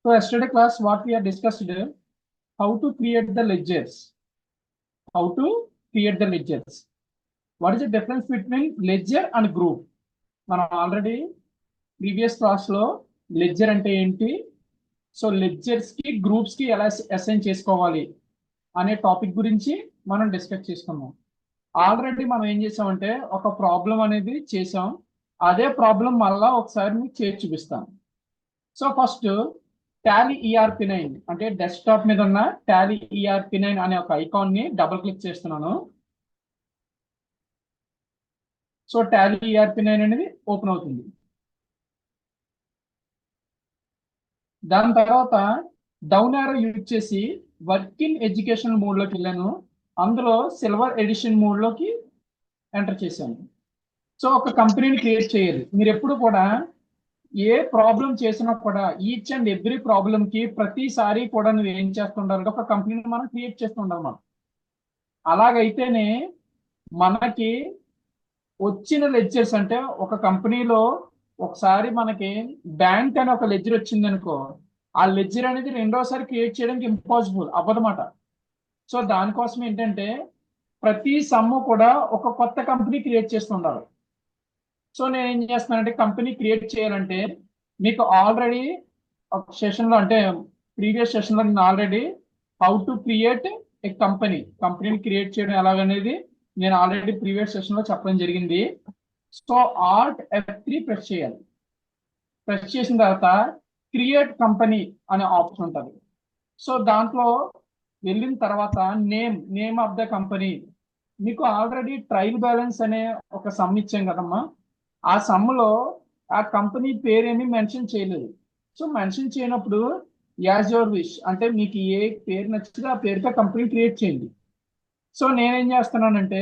So yesterday class, what we have discussed, how to create the ledgers. How to create the ledgers. What is the difference between ledger and group? మనం already previous class లో ledger అంటే ఏంటి, so ledgers కి groups కి ఎలా assign చేసుకోవాలి అనే topic గురించి మనం డిస్కస్ చేసుకున్నాం. ఆల్రెడీ మనం ఏం చేసామంటే ఒక ప్రాబ్లం అనేది చేసాం. అదే ప్రాబ్లం మళ్ళా ఒకసారి మీకు చేసి చూపిస్తాం. సో ఫస్ట్ టాలీ ERP9 అంటే డెస్క్టాప్ మీద ఉన్న టాలీ ERP9 అనే ఒక ఐకాన్ ని డబుల్ క్లిక్ చేస్తున్నాను. సో టాలీ ERP9 అనేది ఓపెన్ అవుతుంది. దాని తర్వాత డౌన్ యారో యూజ్ చేసి వర్క్ ఇన్ ఎడ్యుకేషన్ మోడ్ లోకి వెళ్ళాను. అందులో సిల్వర్ ఎడిషన్ మోడ్ లోకి ఎంటర్ చేశాను. సో ఒక కంపెనీని క్రియేట్ చేయాలి. మీరు ఎప్పుడు కూడా ఏ ప్రాబ్లం చేసినా కూడా ఈచ్ అండ్ ఎవ్రీ ప్రాబ్లం కి ప్రతిసారి కూడా నువ్వు ఏం చేస్తుండాలంటే ఒక కంపెనీని మనం క్రియేట్ చేస్తుండాలి. మనం అలాగైతేనే మనకి వచ్చిన లెడ్జర్స్ అంటే ఒక కంపెనీలో ఒకసారి మనకి బ్యాంక్ అని ఒక లెడ్జర్ వచ్చింది అనుకో, ఆ లెడ్జర్ అనేది రెండోసారి క్రియేట్ చేయడానికి ఇంపాసిబుల్ అవ్వదన్నమాట. సో దానికోసం ఏంటంటే ప్రతి సమ్ము కూడా ఒక కొత్త కంపెనీ క్రియేట్ చేస్తుండాలి. సో నేను ఏం చేస్తున్నానంటే కంపెనీ క్రియేట్ చేయాలంటే మీకు ఆల్రెడీ ఒక సెషన్లో అంటే ప్రీవియస్ సెషన్లో నేను already how to create a కంపెనీని క్రియేట్ చేయడం ఎలాగనేది నేను ఆల్రెడీ ప్రీవియస్ సెషన్లో చెప్పడం జరిగింది. సో Alt F3 ప్రెస్ చేయాలి. ప్రెస్ చేసిన తర్వాత క్రియేట్ కంపెనీ అనే ఆప్షన్ ఉంటుంది. సో దాంట్లో వెళ్ళిన తర్వాత నేమ్ ఆఫ్ ద కంపెనీ, మీకు ఆల్రెడీ ట్రయల్ బ్యాలెన్స్ అనే ఒక సమ్ ఇచ్చాం కదమ్మా, ఆ సమ్లో ఆ కంపెనీ పేరేమి మెన్షన్ చేయలేదు. సో మెన్షన్ చేయనప్పుడు యాజ్ యువర్ విష్ అంటే మీకు ఏ పేరు నచ్చితే ఆ పేరుతో కంపెనీ క్రియేట్ చేయండి. సో నేనేం చేస్తున్నానంటే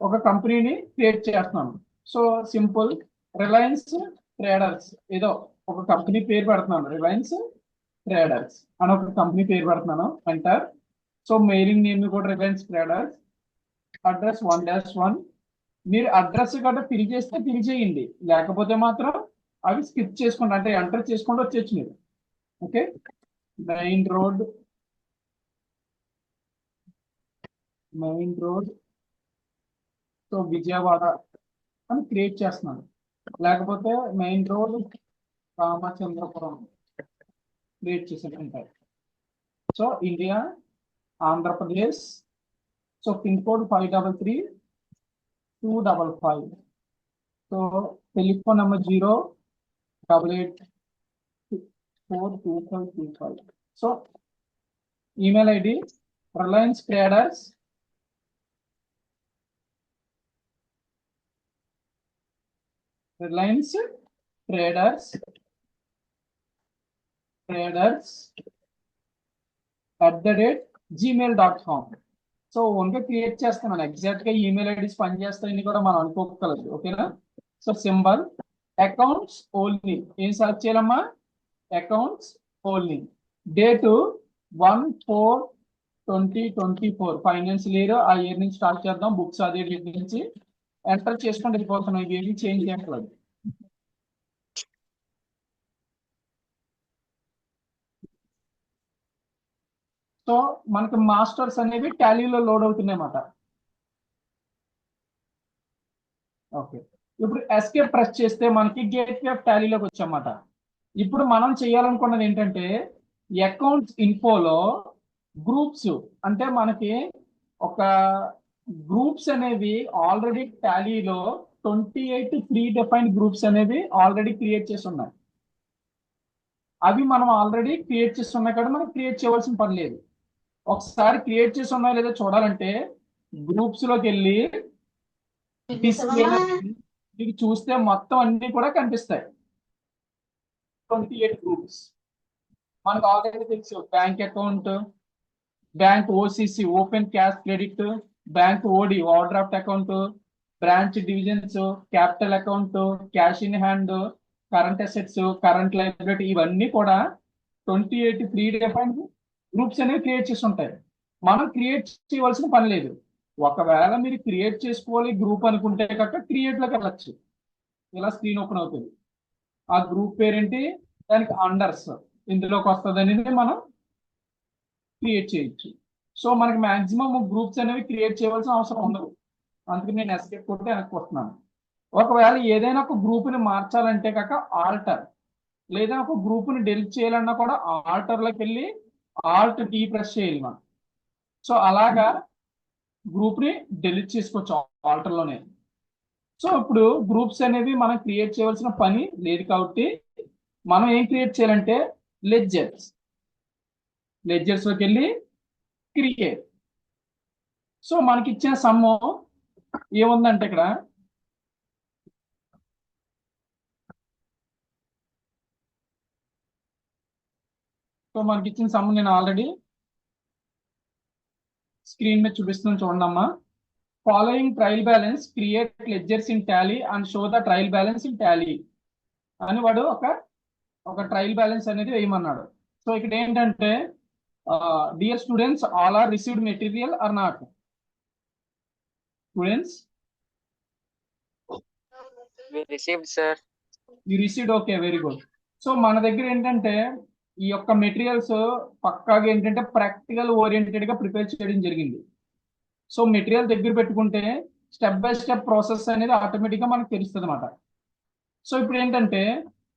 ఒక కంపెనీని క్రియేట్ చేస్తున్నాను. సో సింపుల్ రిలయన్స్ ట్రేడర్స్ ఏదో ఒక కంపెనీ పేరు పెడుతున్నాను. రిలయన్స్ ట్రేడర్స్ అని ఒక కంపెనీ పేరు పెడుతున్నాను. ఎంటర్. సో మెయిలింగ్ నేమ్ కూడా రిలయన్స్ ట్రేడర్స్. అడ్రస్ 1-1. మీరు అడ్రస్ గట్రా ఫిల్ చేస్తే ఫిల్ చేయండి, లేకపోతే మాత్రం అవి స్కిప్ చేసుకోండి, అంటే ఎంటర్ చేసుకుంటూ వచ్చేచ్చు మీరు. Okay. Main road so Vijayawada అని క్రియేట్ చేస్తున్నాను, లేకపోతే main road Ramachandrapuram create చేసేటంటే. So India, Andhra Pradesh. So pin code 533-255. So telephone number 088842525. So email ID Reliance traders @gmail.com. So ఓన్గా క్రియేట్ చేస్తున్నాను. ఎగ్జాక్ట్ గా ఈమెయిల్ ఐడీస్ పనిచేస్తాయని కూడా మనం అనుకోగలదు. ఓకేనా. సో సింబల్ అకౌంట్స్ ఓన్లీ ఏం సర్చ్ చేయాలమ్మా, accounts only. Date 1/4/2024 financial year, ఆ ఇయర్ నుంచి స్టార్ట్ చేద్దాం. బుక్స్ అదే డేట్ నుంచి ఎంటర్ చేసుకుంటూ వెళ్ళిపోతున్నాం. ఇవి చేంజ్ చేయట్లేదు. సో మనకి మాస్టర్స్ అనేవి టాలీలో లోడ్ అవుతున్నాయి అన్నమాట. ఓకే. ఇప్పుడు ఎస్కేప్ ప్రెస్ చేస్తే మనకి గేట్వే ఆఫ్ టాలీలోకి వచ్చామన్నమాట. ఇప్పుడు మనం చేయాలనుకున్నది ఏంటంటే అకౌంట్స్ ఇన్ఫోలో గ్రూప్స్ అంటే మనకి ఒక గ్రూప్స్ అనేవి ఆల్రెడీ టాలీలో 28 ప్రీ డిఫైన్డ్ గ్రూప్స్ అనేవి ఆల్రెడీ క్రియేట్ చేసి ఉన్నాయి. అవి మనం ఆల్రెడీ క్రియేట్ చేసి ఉన్నాయి కాబట్టి మనం క్రియేట్ చేయవలసిన పని లేదు. ఒకసారి క్రియేట్ చేసి ఉన్నాయో లేదో చూడాలంటే గ్రూప్స్ లోకి వెళ్ళి మీకు చూస్తే మొత్తం అన్ని కూడా కనిపిస్తాయి. 28 గ్రూప్స్ మనకు ఆల్రెడీ తెలుసు. Bank account, bank OCC open cash credit, bank OD over draft account, branch divisions, capital account, cash in hand, current assets, current liability, ఇవన్నీ కూడా 28 ప్రీ డిఫైన్డ్ గ్రూప్స్ అనేవి క్రియేట్ చేసి ఉంటాయి. మనం క్రియేట్ చేయవలసిన పని లేదు. ఒకవేళ మీరు క్రియేట్ చేసుకోవాలి గ్రూప్ అనుకుంటే కనుక క్రియేట్ లోకి వెళ్ళచ్చు. ఇలా స్క్రీన్ ఓపెన్ అవుతుంది. ఆ గ్రూప్ పేరేంటి, దానికి అండర్స్ ఇందులోకి వస్తుంది అనేది మనం క్రియేట్ చేయొచ్చు. సో మనకి మాక్సిమం గ్రూప్స్ అనేవి క్రియేట్ చేయవలసిన అవసరం ఉండదు. అందుకని నేను ఎస్కేప్ కొట్టి వెనక్కి వస్తున్నాను. ఒకవేళ ఏదైనా ఒక గ్రూప్ని మార్చాలంటే కాక ఆల్టర్, లేదా ఒక గ్రూప్ని డెలిట్ చేయాలన్నా కూడా ఆల్టర్లోకి వెళ్ళి ఆల్ట్ టీ ప్రెస్ చేయాలి మనం. సో అలాగా గ్రూప్ని డెలిట్ చేసుకోవచ్చు ఆల్టర్లోనే. సో ఇప్పుడు గ్రూప్స్ అనేవి మనం క్రియేట్ చేయవలసిన పని లేదు కాబట్టి మనం ఏం క్రియేట్ చేయాలంటే లెడ్జర్స్లోకి వెళ్ళి క్రియేట్. సో మనకి ఇచ్చిన సమ్ము ఏముందంటే ఇక్కడ మనకి ఇచ్చిన సమ్ నేను ఆల్రెడీ స్క్రీన్ మీద చూపిస్తున్నాను చూడండి అమ్మా. Following trial balance create ledgers in Tally and show the trial balance in Tally అని వాడు ఒక ట్రయల్ బ్యాలెన్స్ అనేది వేయమన్నాడు. సో ఇక్కడ ఏంటంటే dear students all are received material or not? Students you received, okay, very good. So మన దగ్గర ఏంటంటే ఈ యొక్క మెటీరియల్స్ పక్కాగా ఏంటంటే ప్రాక్టికల్ ఓరియంటెడ్ గా ప్రిపేర్ చేయడం జరిగింది. సో మెటీరియల్ దగ్గర పెట్టుకుంటే స్టెప్ బై స్టెప్ ప్రాసెస్ అనేది ఆటోమేటిక్ గా మనకు తెలుస్తుంది అన్నమాట. సో ఇప్పుడు ఏంటంటే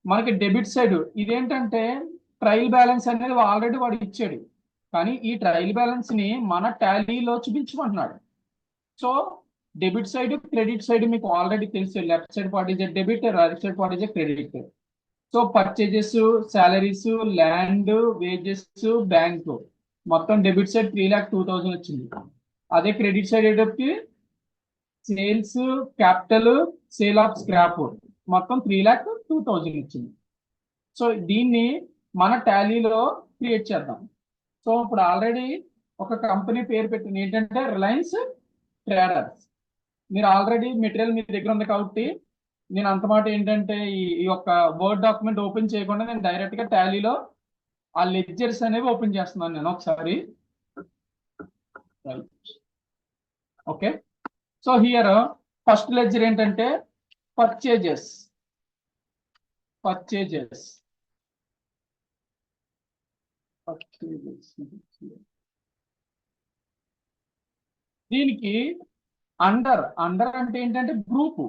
మనకి డెబిట్ సైడ్ ఇదేంటంటే ట్రయల్ బ్యాలెన్స్ అనేది ఆల్రెడీ వాడు ఇచ్చాడు, కానీ ఈ ట్రయల్ బ్యాలెన్స్ ని మన టాలీలో చూపించమంటున్నాడు. So debit side credit side మీకు ఆల్రెడీ తెలుసు. Left side part is debit, right side part is credit. So purchases, salaries, land, wages, bank మొత్తం డెబిట్ సైడ్ 3,02,000 వచ్చింది. అదే క్రెడిట్ సైడ్ ఏంటంటే sales, capital, sale of scrap మొత్తం 3,02,000 వచ్చింది. So దీన్ని మన టాలీలో క్రియేట్ చేద్దాం. సో ఇప్పుడు ఆల్రెడీ ఒక కంపెనీ పేరు పెట్టింది ఏంటంటే రిలయన్స్ ట్రేడర్స్. మీరు ఆల్రెడీ మెటీరియల్ మీ దగ్గర ఉంది కాబట్టి నేను అంత మాట ఏంటంటే ఈ యొక్క వర్డ్ డాక్యుమెంట్ ఓపెన్ చేయకుండా నేను డైరెక్ట్ గా టాలీలో ఆ లెడ్జర్స్ అనేవి ఓపెన్ చేస్తున్నాను నేను ఒకసారి. Okay, so here first ledger ఏంటంటే పర్చేజెస్. దీనికి అండర్ అంటే ఏంటంటే గ్రూప్.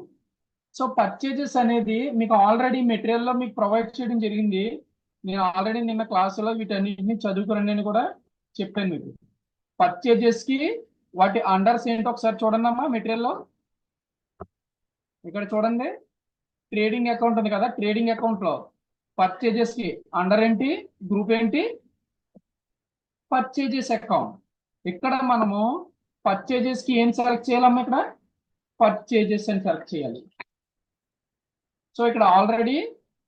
సో పర్చేజెస్ అనేది మీకు ఆల్రెడీ మెటీరియల్లో మీకు ప్రొవైడ్ చేయడం జరిగింది. నేను ఆల్రెడీ నిన్న క్లాసులో వీటన్నిటిని చదువుకురండి అని కూడా చెప్పాను మీకు. పర్చేజెస్ కి వాటి అండర్స్ ఏంటో ఒకసారి చూడండి అమ్మా. మెటీరియల్లో ఇక్కడ చూడండి, ట్రేడింగ్ అకౌంట్ ఉంది కదా, ట్రేడింగ్ అకౌంట్ లో పర్చేజెస్ కి అండర్ ఏంటి, గ్రూప్ ఏంటి, పర్చేజెస్ అకౌంట్. ఇక్కడ మనము పర్చేజెస్ కి ఏం సెలెక్ట్ చేయాలమ్మా? ఇక్కడ పర్చేజెస్ అని సెలెక్ట్ చేయాలి. సో ఇక్కడ ఆల్రెడీ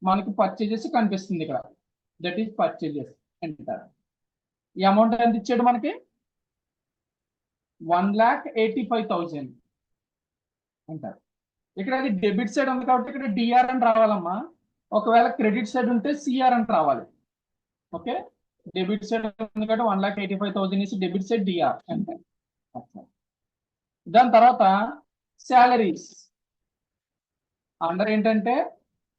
మనకి పర్చేజెస్ కనిపిస్తుంది ఇక్కడ, దట్ ఈస్ పర్చేజెస్ అంటారు. ఈ అమౌంట్ ఎంత ఇచ్చాడు మనకి? 1,85,000 అంటారు. ఇక్కడ అది డెబిట్ సైడ్ ఉంది కాబట్టి ఇక్కడ డిఆర్ అని రావాలమ్మా. ఒకవేళ క్రెడిట్ సైడ్ ఉంటే సిఆర్ అని రావాలి. ఓకే, డెబిట్ సైడ్ ఉంది కాబట్టి 1,85,000 ఇస్ డెబిట్ సైడ్ డిఆర్ అంటే. దాని తర్వాత శాలరీస్ అండర్ ఏంటంటే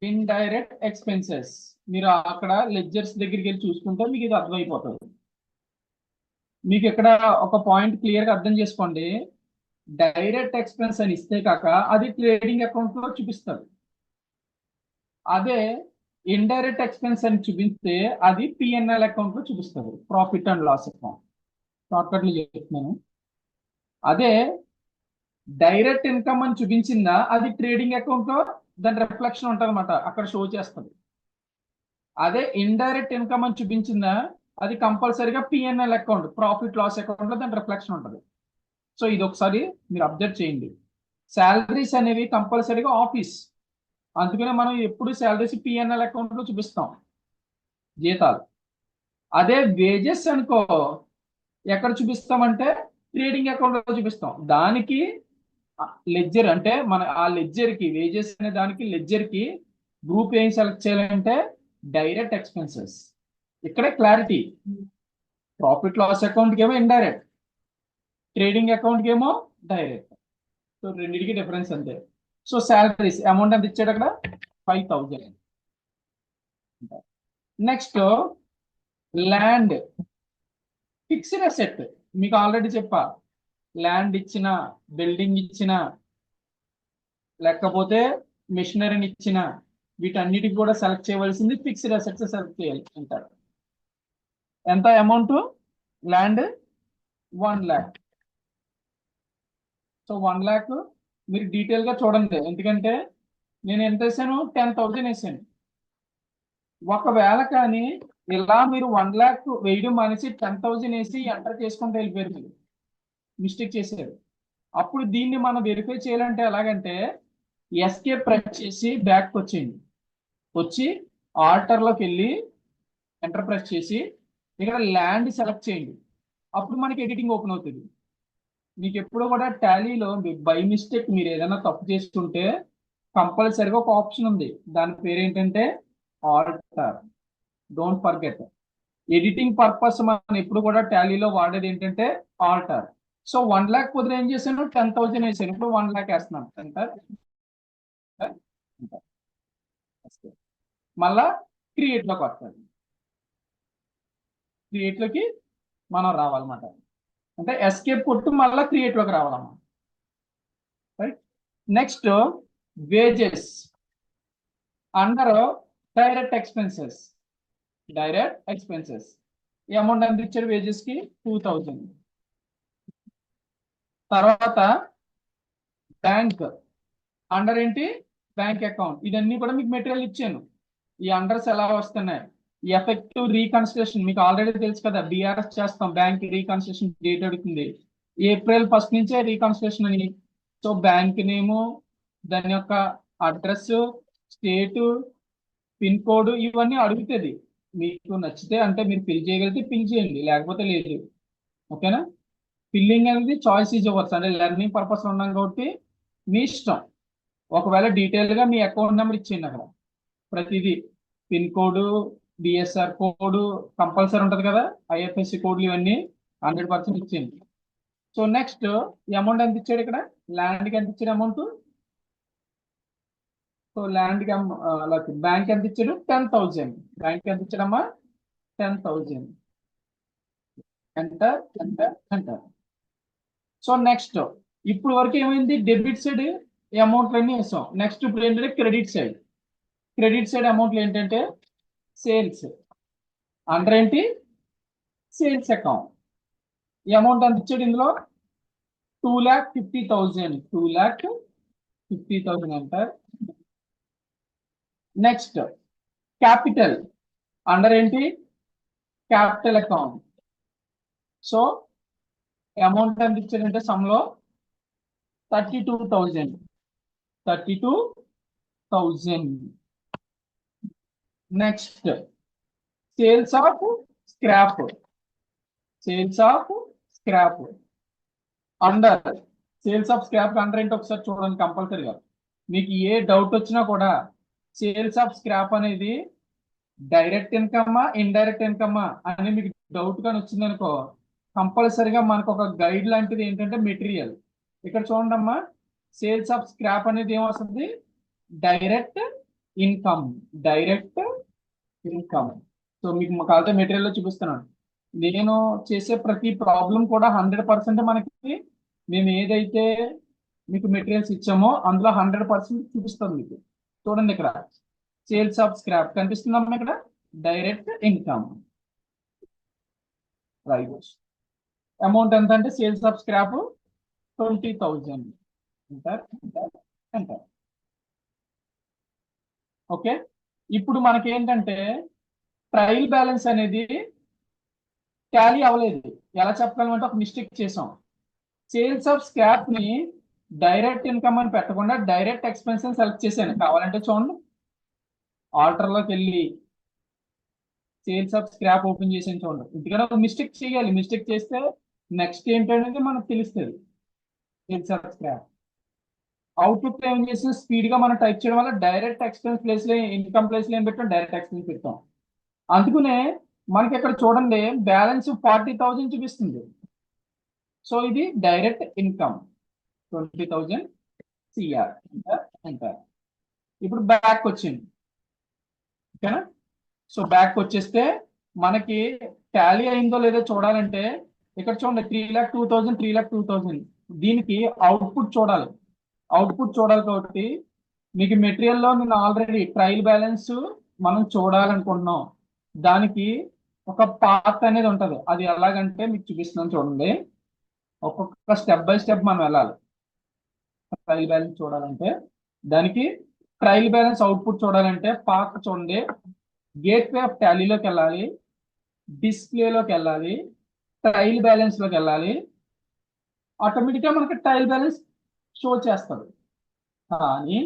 ఇండైరెక్ట్ ఎక్స్పెన్సెస్. మీరు అక్కడ లెడ్జర్స్ దగ్గరికి వెళ్ళి చూసుకుంటే మీకు ఇది అర్థమైపోతుంది. మీకు ఇక్కడ ఒక పాయింట్ క్లియర్ గా అర్థం చేసుకోండి. డైరెక్ట్ ఎక్స్పెన్స్ అని ఇస్తే కాక అది ట్రేడింగ్ అకౌంట్ లో చూపిస్తారు. అదే ఇండైరెక్ట్ ఎక్స్పెన్స్ అని చూపిస్తే అది పిఎన్ఎల్ అకౌంట్ లో చూపిస్తారు, ప్రాఫిట్ అండ్ లాస్ అకౌంట్. షార్ట్కట్లు చెప్తున్నాను. అదే డైరెక్ట్ ఇన్కమ్ అని చూపించిందా అది ట్రేడింగ్ అకౌంట్ లో దాని రిఫ్లెక్షన్ ఉంటుంది అనమాట, అక్కడ షో చేస్తుంది. అదే ఇండైరెక్ట్ ఇన్కమ్ అని చూపించిందా అది కంపల్సరీగా PNL account, profit loss account లో దాని రిఫ్లెక్షన్ ఉంటుంది. సో ఇది ఒకసారి మీరు అబ్జర్వ్ చేయండి. శాలరీస్ అనేవి కంపల్సరీగా ఆఫీస్, అందుకనే మనం ఎప్పుడు శాలరీస్ పిఎన్ఎల్ అకౌంట్ లో చూపిస్తాం జీతాలు. అదే వేజెస్ అనుకో ఎక్కడ చూపిస్తామంటే ట్రేడింగ్ అకౌంట్ లో చూపిస్తాం. దానికి లెడ్జర్ అంటే మన ఆ లెడ్జర్ కి వేజెస్ అనే దానికి లెడ్జర్ కి గ్రూప్ ఏం సెలెక్ట్ చేయాలంటే డైరెక్ట్ ఎక్స్పెన్సెస్. ఇక్కడే క్లారిటీ. ప్రాఫిట్ లాస్ అకౌంట్ కి ఏమో ఇండైరెక్ట్, ట్రేడింగ్ అకౌంట్ కి ఏమో డైరెక్ట్. సో రెండింటికి డిఫరెన్స్ అంతే. సో శాలరీస్ అమౌంట్ ఎంత ఇచ్చాడు అక్కడ? 5,000. నెక్స్ట్ ల్యాండ్ ఫిక్స్డ్ అసెట్, మీకు ఆల్రెడీ చెప్పా, ల్యాండ్ ఇచ్చిన, బిల్డింగ్ ఇచ్చిన, లేకపోతే మిషనరీని ఇచ్చిన, వీటన్నిటికి కూడా సెలెక్ట్ చేయవలసింది ఫిక్స్డ్ అసెట్స్ సెలెక్ట్ చేయాలి అంటారు. ఎంత amount? Land 1 lakh. So 1 lakh మీరు డీటెయిల్ గా చూడండి, ఎందుకంటే నేను ఎంత వేసాను? 10,000 వేసాను. ఒకవేళ కానీ ఇలా మీరు 1 lakh వేయడం మానేసి 10,000 వేసి ఎంటర్ చేసుకుంటూ వెళ్ళిపోయారు, మీరు మిస్టేక్ చేశారు. అప్పుడు దీన్ని మనం వెరిఫై చేయాలంటే ఎలాగంటే ఎస్కేప్ ప్రెస్ చేసి బ్యాక్ వచ్చేయండి, వచ్చి ఆల్టర్లోకి వెళ్ళి ఎంటర్ ప్రెస్ చేసి ఇక్కడ ల్యాండ్ సెలెక్ట్ చేయండి. అప్పుడు మనకి ఎడిటింగ్ ఓపెన్ అవుతుంది. మీకు ఎప్పుడు కూడా టాలీలో బై మిస్టేక్ మీరు ఏదైనా తప్పు చేస్తుంటే కంపల్సరిగా ఒక ఆప్షన్ ఉంది, దాని పేరు ఏంటంటే alter. Don't forget. Editing purpose మనం ఎప్పుడు కూడా టాలీలో వాడేది ఏంటంటే ఆల్టర్. సో 1 lakh పొద్దున ఏం చేశాను? 10,000 వేసాను. ఇప్పుడు 1 lakh వేస్తున్నాను. ఎంటర్. మళ్ళా క్రియేట్ లోకి వస్తుంది. క్రియేట్ లోకి మనం రావాలన్నమాట. అంటే ఎస్కేప్ కొట్టు మళ్ళీ క్రియేట్ లోకి రావాలన్నమాట. Right. Next wages under direct expenses. Direct expenses ఈ అమౌంట్ ఎంత ఇచ్చారు? వేజెస్ కి 2,000. తర్వాత బ్యాంక్ అండర్ ఏంటి? Bank account. ఇదన్నీ కూడా మీకు మెటీరియల్ ఇచ్చాను. ఈ అండర్స్ ఎలా వస్తున్నాయి? ఎఫెక్టివ్ రీకన్స్ట్రక్షన్ మీకు ఆల్రెడీ తెలుసు కదా, బిఆర్ఎస్ చేస్తాం. బ్యాంక్ రీకన్స్ట్రక్షన్ డేట్ అడుగుతుంది, April 1st నుంచే రీకన్స్ట్రక్షన్ అని. సో బ్యాంక్ నేము, దాని యొక్క అడ్రస్, స్టేట్, పిన్ కోడ్ ఇవన్నీ అడుగుతుంది. మీకు నచ్చితే అంటే మీరు ఫిల్ చేయగలిగితే ఫిల్ చేయండి, లేకపోతే లేదు. ఓకేనా? ఫిల్లింగ్ అనేది చాయిస్ ఈజ్ యువర్స్, అంటే లెర్నింగ్ పర్పస్ ఉన్నాం కాబట్టి మీ ఇష్టం. ఒకవేళ డీటెయిల్ గా మీ అకౌంట్ నెంబర్ ఇచ్చేయండి అక్కడ, ప్రతిదీ pin code, BSR code compulsory ఉంటుంది కదా, ఐఎఫ్ఎస్సి కోడ్లు ఇవన్నీ 100% ఇచ్చేయండి. సో నెక్స్ట్ అమౌంట్ ఎంత ఇచ్చాడు ఇక్కడ? ల్యాండ్కి ఎంత ఇచ్చాడు అమౌంట్? సో ల్యాండ్కి బ్యాంక్ ఎంత ఇచ్చాడు? 10,000. బ్యాంక్ ఎంత ఇచ్చాడమ్మా? 10,000. Enter enter enter. So next ఇప్పుడు వరకు ఏమైంది? డెబిట్ సైడ్ అమౌంట్లు అన్ని వేసాం. నెక్స్ట్ ఇప్పుడు ఏంటంటే క్రెడిట్ సైడ్. క్రెడిట్ సైడ్ అమౌంట్లు ఏంటంటే సేల్స్. అండర్ ఏంటి? Sales account. ఈ అమౌంట్ ఎంత ఇచ్చాడు ఇందులో? 2,50,000. 2,50,000 అంటారు. నెక్స్ట్ క్యాపిటల్ అండర్ ఏంటి? Capital account. సో అమౌంట్ ఎంత ఇచ్చాడంటే సమ్లో 32,000. 32,000. Next sales of scrap. Sales of scrap under sales of scrap under ఏంటి ఒకసారి చూడండి కంపల్సరీగా. మీకు ఏ డౌట్ వచ్చినా కూడా సేల్స్ ఆఫ్ స్క్రాప్ అనేది డైరెక్ట్ ఇన్కమ్మా ఇండైరెక్ట్ ఇన్కమ్మా అని మీకు డౌట్ కానీ వచ్చింది అనుకో, కంపల్సరీగా మనకు ఒక గైడ్ లాంటిది ఏంటంటే మెటీరియల్. ఇక్కడ చూడండి అమ్మా, సేల్స్ ఆఫ్ స్క్రాప్ అనేది ఏమొస్తుంది? Direct income. Direct income. So మీకు కావాలంటే మెటీరియల్లో చూపిస్తున్నాను. నేను చేసే ప్రతి ప్రాబ్లం కూడా 100% మనకి మేము ఏదైతే మీకు మెటీరియల్స్ ఇచ్చామో అందులో 100% చూపిస్తుంది మీకు. చూడండి ఇక్కడ సేల్స్ ఆఫ్ స్క్రాప్ కనిపిస్తుందమ్మా, ఇక్కడ డైరెక్ట్ ఇన్కమ్. రైట్. అమౌంట్ ఎంత అంటే సేల్స్ ఆఫ్ స్క్రాప్ 20,000. ఎంత? ఓకే. ఇప్పుడు మనకి ఏంటంటే ట్రయల్ బ్యాలెన్స్ అనేది టాలీ అవ్వలేదు. ఎలా చెప్పగలమంటే ఒక మిస్టేక్ చేసాం. సేల్స్ ఆఫ్ స్క్రాప్ ని డైరెక్ట్ ఇన్కమ్ అని పెట్టకుండా డైరెక్ట్ ఎక్స్పెన్సెస్ సెలెక్ట్ చేశాను. కావాలంటే చూడండి, ఆల్టర్లోకి వెళ్ళి సేల్స్ ఆఫ్ స్క్రాప్ ఓపెన్ చేసాను చూడండి. ఎందుకంటే ఒక మిస్టేక్ చేయాలి, మిస్టేక్ చేస్తే నెక్స్ట్ ఏంటనేది మనకు తెలుస్తుంది. సేల్స్ ఆఫ్ స్క్రాప్ అవుట్పుట్ ఏం చేసిన స్పీడ్ గా మనం టైప్ చేయడం వల్ల డైరెక్ట్ ఎక్స్పెన్స్ ప్లేస్ లో ఇన్కమ్ ప్లేస్ లో ఏం పెట్టాం? డైరెక్ట్ ఎక్స్పెన్స్ పెట్టాం. అందుకనే మనకి ఇక్కడ చూడండి బ్యాలెన్స్ 40,000 చూపిస్తుంది. సో ఇది డైరెక్ట్ ఇన్కమ్ 20,000 CR. అంటారు. ఇప్పుడు బ్యాక్ వచ్చింది. ఓకేనా? సో బ్యాక్ వచ్చేస్తే మనకి టాలీ అయిందో లేదో చూడాలంటే ఇక్కడ చూడండి 3,02,000 3,02,000 దీనికి అవుట్పుట్ చూడాలి. అవుట్పుట్ చూడాలి కాబట్టి మీకు మెటీరియల్లో నేను ఆల్రెడీ ట్రయల్ బ్యాలెన్స్ మనం చూడాలనుకుంటున్నాం. దానికి ఒక పాత్ అనేది ఉంటుంది. అది ఎలాగంటే మీకు చూపిస్తున్నాను చూడండి. ఒక్కొక్క స్టెప్ బై స్టెప్ మనం వెళ్ళాలి. ట్రయల్ బ్యాలెన్స్ చూడాలంటే దానికి ట్రయల్ బ్యాలెన్స్ అవుట్పుట్ చూడాలంటే పాత్ చూడండి. గేట్వే ఆఫ్ టాలీలోకి వెళ్ళాలి, డిస్ప్లేలోకి వెళ్ళాలి, ట్రయల్ బ్యాలెన్స్ లోకి వెళ్ళాలి. ఆటోమేటిక్గా మనకి ట్రయల్ బ్యాలెన్స్ షో చేస్తుంది. కానీ